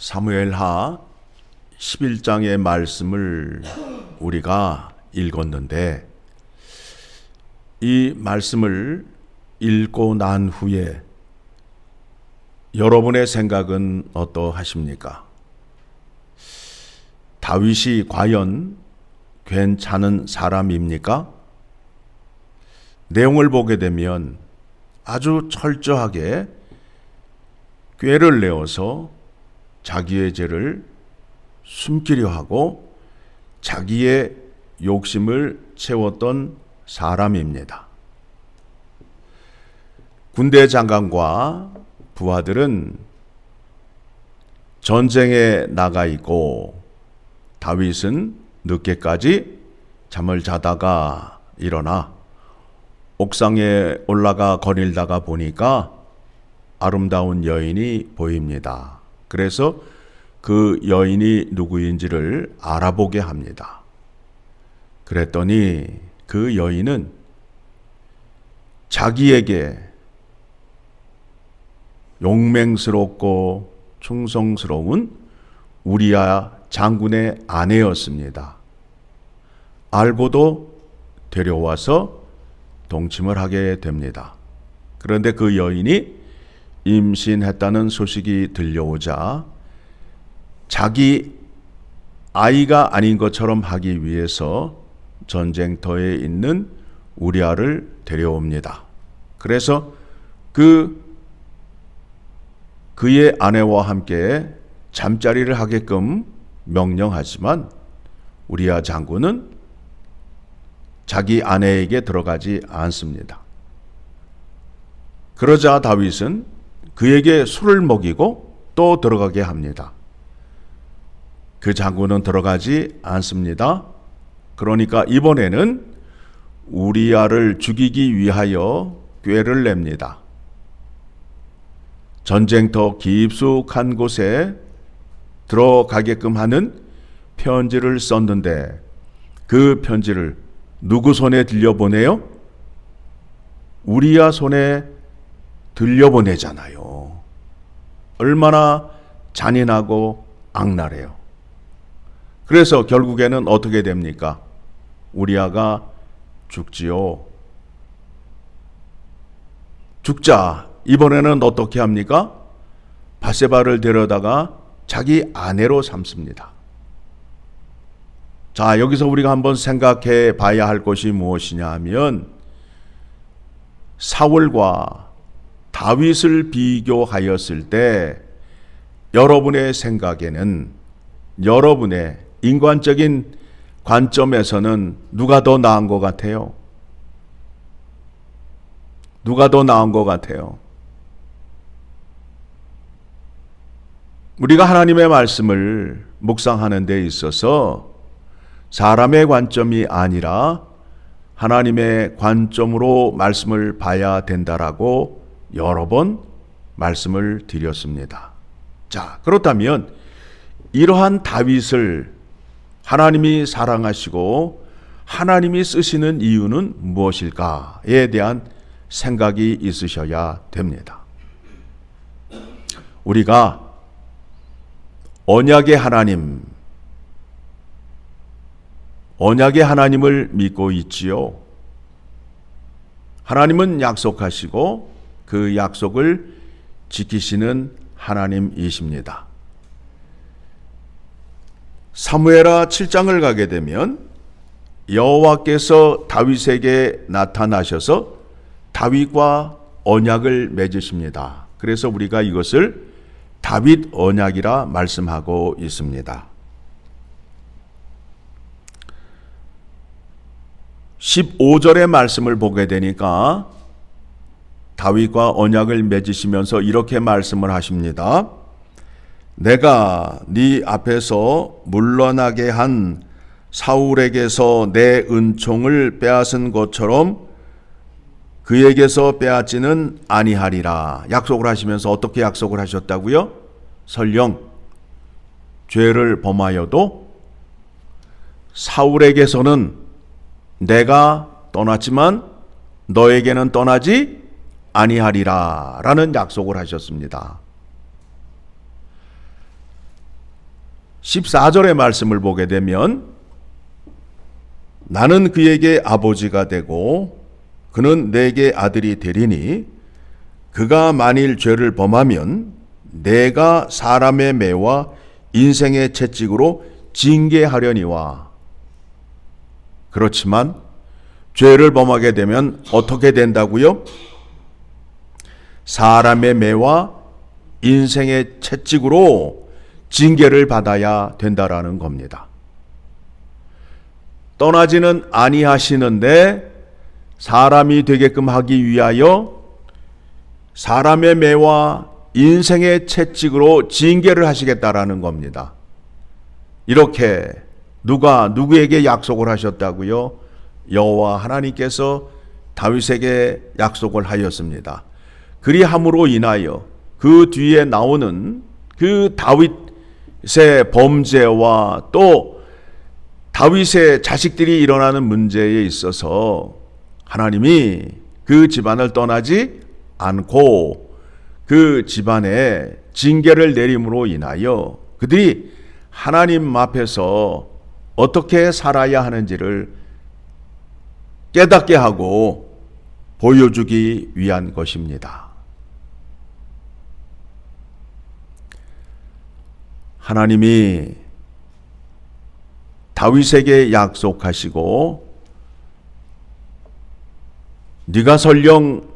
사무엘하 11장의 말씀을 우리가 읽었는데, 이 말씀을 읽고 난 후에 여러분의 생각은 어떠하십니까? 다윗이 과연 괜찮은 사람입니까? 내용을 보게 되면 아주 철저하게 꾀를 내어서 자기의 죄를 숨기려 하고 자기의 욕심을 채웠던 사람입니다. 군대 장관과 부하들은 전쟁에 나가 있고 다윗은 늦게까지 잠을 자다가 일어나 옥상에 올라가 거닐다가 보니까 아름다운 여인이 보입니다. 그래서 그 여인이 누구인지를 알아보게 합니다. 그랬더니 그 여인은 자기에게 용맹스럽고 충성스러운 우리야 장군의 아내였습니다. 알고도 데려와서 동침을 하게 됩니다. 그런데 그 여인이 임신했다는 소식이 들려오자 자기 아이가 아닌 것처럼 하기 위해서 전쟁터에 있는 우리아를 데려옵니다. 그래서 그의 아내와 함께 잠자리를 하게끔 명령하지만 우리아 장군은 자기 아내에게 들어가지 않습니다. 그러자 다윗은 그에게 술을 먹이고 또 들어가게 합니다. 그 장군은 들어가지 않습니다. 그러니까 이번에는 우리아를 죽이기 위하여 꾀를 냅니다. 전쟁터 깊숙한 곳에 들어가게끔 하는 편지를 썼는데 그 편지를 누구 손에 들려보내요? 우리아 손에 들려보내잖아요. 얼마나 잔인하고 악랄해요. 그래서 결국에는 어떻게 됩니까? 우리아가 죽지요. 죽자 이번에는 어떻게 합니까? 밧세바를 데려다가 자기 아내로 삼습니다. 자, 여기서 우리가 한번 생각해 봐야 할 것이 무엇이냐 하면 사울과 다윗을 비교하였을 때 여러분의 생각에는, 여러분의 인간적인 관점에서는 누가 더 나은 것 같아요? 누가 더 나은 것 같아요? 우리가 하나님의 말씀을 묵상하는 데 있어서 사람의 관점이 아니라 하나님의 관점으로 말씀을 봐야 된다라고 여러 번 말씀을 드렸습니다. 자, 그렇다면 이러한 다윗을 하나님이 사랑하시고 하나님이 쓰시는 이유는 무엇일까에 대한 생각이 있으셔야 됩니다. 우리가 언약의 하나님을 믿고 있지요. 하나님은 약속하시고 그 약속을 지키시는 하나님이십니다. 사무엘하 7장을 가게 되면 여호와께서 다윗에게 나타나셔서 다윗과 언약을 맺으십니다. 그래서 우리가 이것을 다윗 언약이라 말씀하고 있습니다. 15절의 말씀을 보게 되니까 다윗과 언약을 맺으시면서 이렇게 말씀을 하십니다. 내가 네 앞에서 물러나게 한 사울에게서 내 은총을 빼앗은 것처럼 그에게서 빼앗지는 아니하리라. 약속을 하시면서 어떻게 약속을 하셨다고요? 설령 죄를 범하여도 사울에게서는 내가 떠났지만 너에게는 떠나지 아니하리라 라는 약속을 하셨습니다. 14절의 말씀을 보게 되면 나는 그에게 아버지가 되고 그는 내게 아들이 되리니 그가 만일 죄를 범하면 내가 사람의 매와 인생의 채찍으로 징계하려니와. 그렇지만 죄를 범하게 되면 어떻게 된다고요? 사람의 매와 인생의 채찍으로 징계를 받아야 된다라는 겁니다. 떠나지는 아니하시는데 사람이 되게끔 하기 위하여 사람의 매와 인생의 채찍으로 징계를 하시겠다라는 겁니다. 이렇게 누가 누구에게 약속을 하셨다고요? 여호와 하나님께서 다윗에게 약속을 하였습니다. 그리함으로 인하여 그 뒤에 나오는 그 다윗의 범죄와 또 다윗의 자식들이 일어나는 문제에 있어서 하나님이 그 집안을 떠나지 않고 그 집안에 징계를 내림으로 인하여 그들이 하나님 앞에서 어떻게 살아야 하는지를 깨닫게 하고 보여주기 위한 것입니다. 하나님이 다윗에게 약속하시고 네가 설령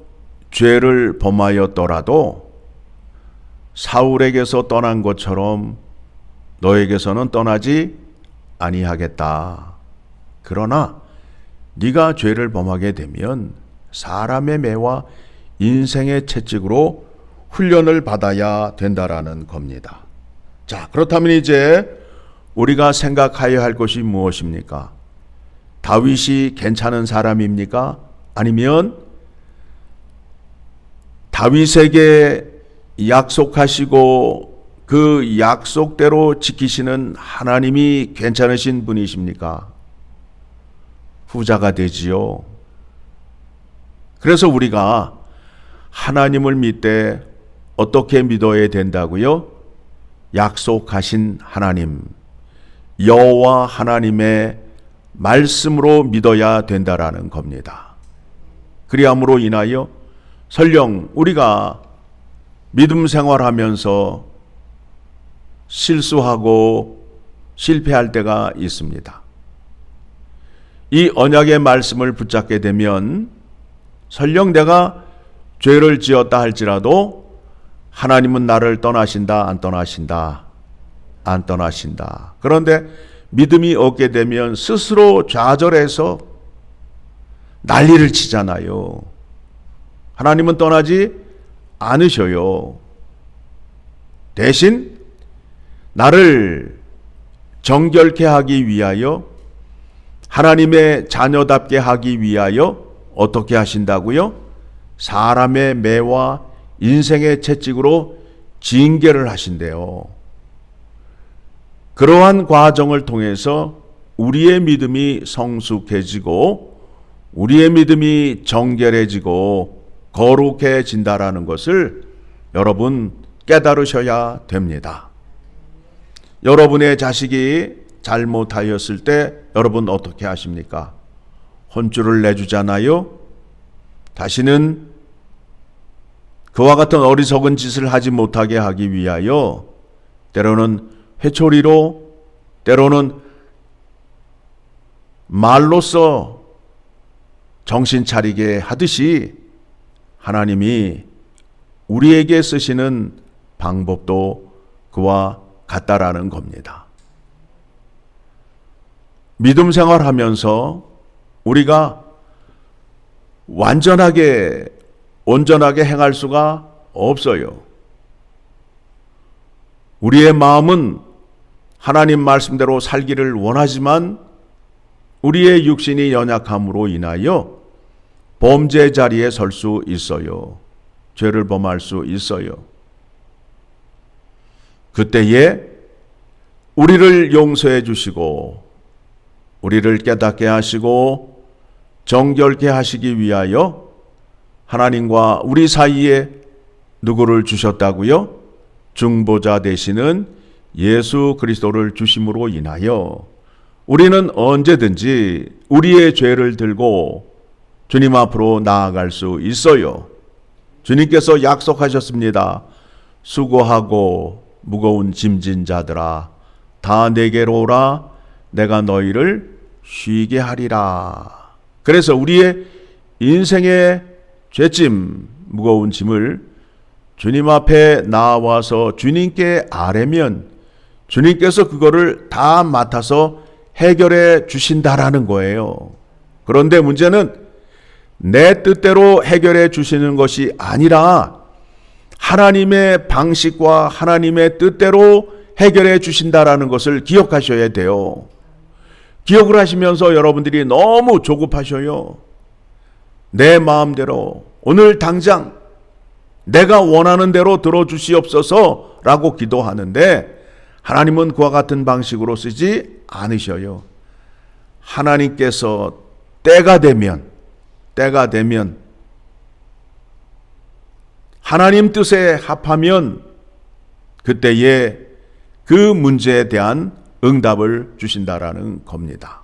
죄를 범하였더라도 사울에게서 떠난 것처럼 너에게서는 떠나지 아니하겠다. 그러나 네가 죄를 범하게 되면 사람의 매와 인생의 채찍으로 훈련을 받아야 된다라는 겁니다. 자, 그렇다면 이제 우리가 생각해야 할 것이 무엇입니까? 다윗이 괜찮은 사람입니까? 아니면 다윗에게 약속하시고 그 약속대로 지키시는 하나님이 괜찮으신 분이십니까? 후자가 되지요. 그래서 우리가 하나님을 믿되 어떻게 믿어야 된다고요? 약속하신 하나님, 여호와 하나님의 말씀으로 믿어야 된다라는 겁니다. 그리함으로 인하여 설령 우리가 믿음 생활하면서 실수하고 실패할 때가 있습니다. 이 언약의 말씀을 붙잡게 되면 설령 내가 죄를 지었다 할지라도 하나님은 나를 떠나신다, 안 떠나신다? 안 떠나신다. 그런데 믿음이 없게 되면 스스로 좌절해서 난리를 치잖아요. 하나님은 떠나지 않으셔요. 대신 나를 정결케 하기 위하여 하나님의 자녀답게 하기 위하여 어떻게 하신다고요? 사람의 매와 인생의 채찍으로 징계를 하신대요. 그러한 과정을 통해서 우리의 믿음이 성숙해지고 우리의 믿음이 정결해지고 거룩해진다라는 것을 여러분 깨달으셔야 됩니다. 여러분의 자식이 잘못하였을 때 여러분 어떻게 하십니까? 혼쭐을 내주잖아요. 다시는 그와 같은 어리석은 짓을 하지 못하게 하기 위하여 때로는 회초리로 때로는 말로써 정신 차리게 하듯이 하나님이 우리에게 쓰시는 방법도 그와 같다라는 겁니다. 믿음 생활하면서 우리가 온전하게 행할 수가 없어요. 우리의 마음은 하나님 말씀대로 살기를 원하지만 우리의 육신이 연약함으로 인하여 범죄 자리에 설 수 있어요. 죄를 범할 수 있어요. 그때에 우리를 용서해 주시고 우리를 깨닫게 하시고 정결케 하시기 위하여 하나님과 우리 사이에 누구를 주셨다고요? 중보자 되시는 예수 그리스도를 주심으로 인하여 우리는 언제든지 우리의 죄를 들고 주님 앞으로 나아갈 수 있어요. 주님께서 약속하셨습니다. 수고하고 무거운 짐진 자들아 다 내게로 오라 내가 너희를 쉬게 하리라. 그래서 우리의 인생의 죄짐, 무거운 짐을 주님 앞에 나와서 주님께 아뢰면 주님께서 그거를 다 맡아서 해결해 주신다라는 거예요. 그런데 문제는 내 뜻대로 해결해 주시는 것이 아니라 하나님의 방식과 하나님의 뜻대로 해결해 주신다라는 것을 기억하셔야 돼요. 기억을 하시면서 여러분들이 너무 조급하셔요. 내 마음대로 오늘 당장 내가 원하는 대로 들어주시옵소서 라고 기도하는데 하나님은 그와 같은 방식으로 쓰지 않으셔요. 하나님께서 때가 되면 하나님 뜻에 합하면 그때에 그 문제에 대한 응답을 주신다라는 겁니다.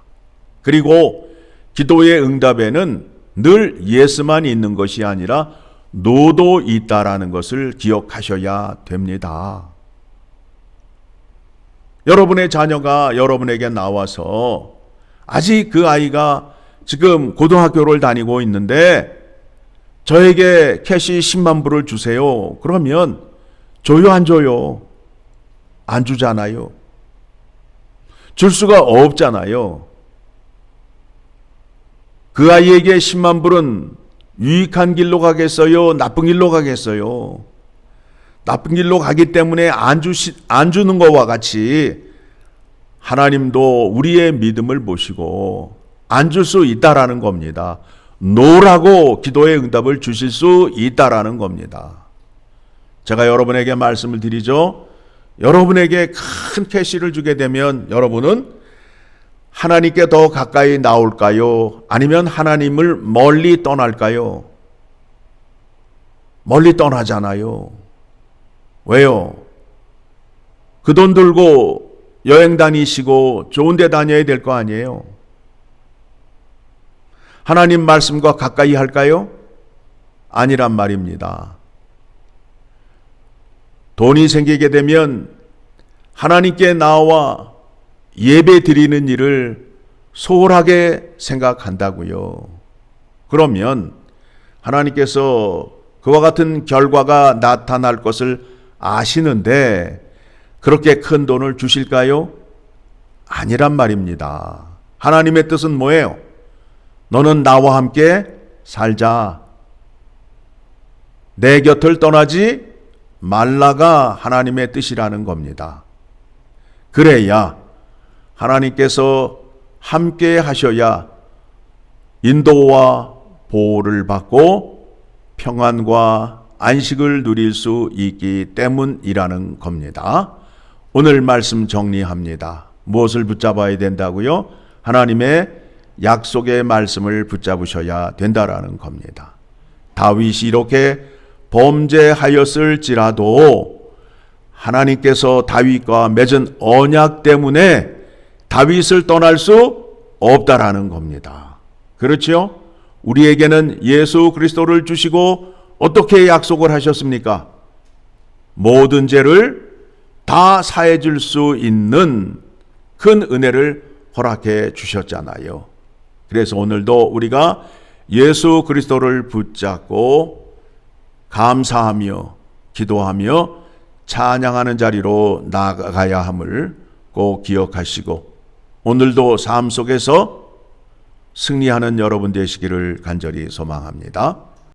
그리고 기도의 응답에는 늘 예스만 있는 것이 아니라 노도 있다라는 것을 기억하셔야 됩니다. 여러분의 자녀가 여러분에게 나와서 아직 그 아이가 지금 고등학교를 다니고 있는데 저에게 캐시 10만 불을 주세요. 그러면 줘요 안 줘요? 안 주잖아요. 줄 수가 없잖아요. 그 아이에게 10만 불은 유익한 길로 가겠어요? 나쁜 길로 가겠어요? 나쁜 길로 가기 때문에 안 주는 것과 같이 하나님도 우리의 믿음을 보시고 안 줄 수 있다라는 겁니다. 노라고 기도의 응답을 주실 수 있다라는 겁니다. 제가 여러분에게 말씀을 드리죠. 여러분에게 큰 캐시를 주게 되면 여러분은 하나님께 더 가까이 나올까요? 아니면 하나님을 멀리 떠날까요? 멀리 떠나잖아요. 왜요? 그 돈 들고 여행 다니시고 좋은 데 다녀야 될 거 아니에요? 하나님 말씀과 가까이 할까요? 아니란 말입니다. 돈이 생기게 되면 하나님께 나와 예배 드리는 일을 소홀하게 생각한다고요. 그러면 하나님께서 그와 같은 결과가 나타날 것을 아시는데 그렇게 큰 돈을 주실까요? 아니란 말입니다. 하나님의 뜻은 뭐예요? 너는 나와 함께 살자. 내 곁을 떠나지 말라가 하나님의 뜻이라는 겁니다. 그래야 하나님께서 함께 하셔야 인도와 보호를 받고 평안과 안식을 누릴 수 있기 때문이라는 겁니다. 오늘 말씀 정리합니다. 무엇을 붙잡아야 된다고요? 하나님의 약속의 말씀을 붙잡으셔야 된다라는 겁니다. 다윗이 이렇게 범죄하였을지라도 하나님께서 다윗과 맺은 언약 때문에 다윗을 떠날 수 없다라는 겁니다. 그렇죠? 우리에게는 예수 그리스도를 주시고 어떻게 약속을 하셨습니까? 모든 죄를 다 사해 줄 수 있는 큰 은혜를 허락해 주셨잖아요. 그래서 오늘도 우리가 예수 그리스도를 붙잡고 감사하며 기도하며 찬양하는 자리로 나아가야 함을 꼭 기억하시고 오늘도 삶 속에서 승리하는 여러분 되시기를 간절히 소망합니다.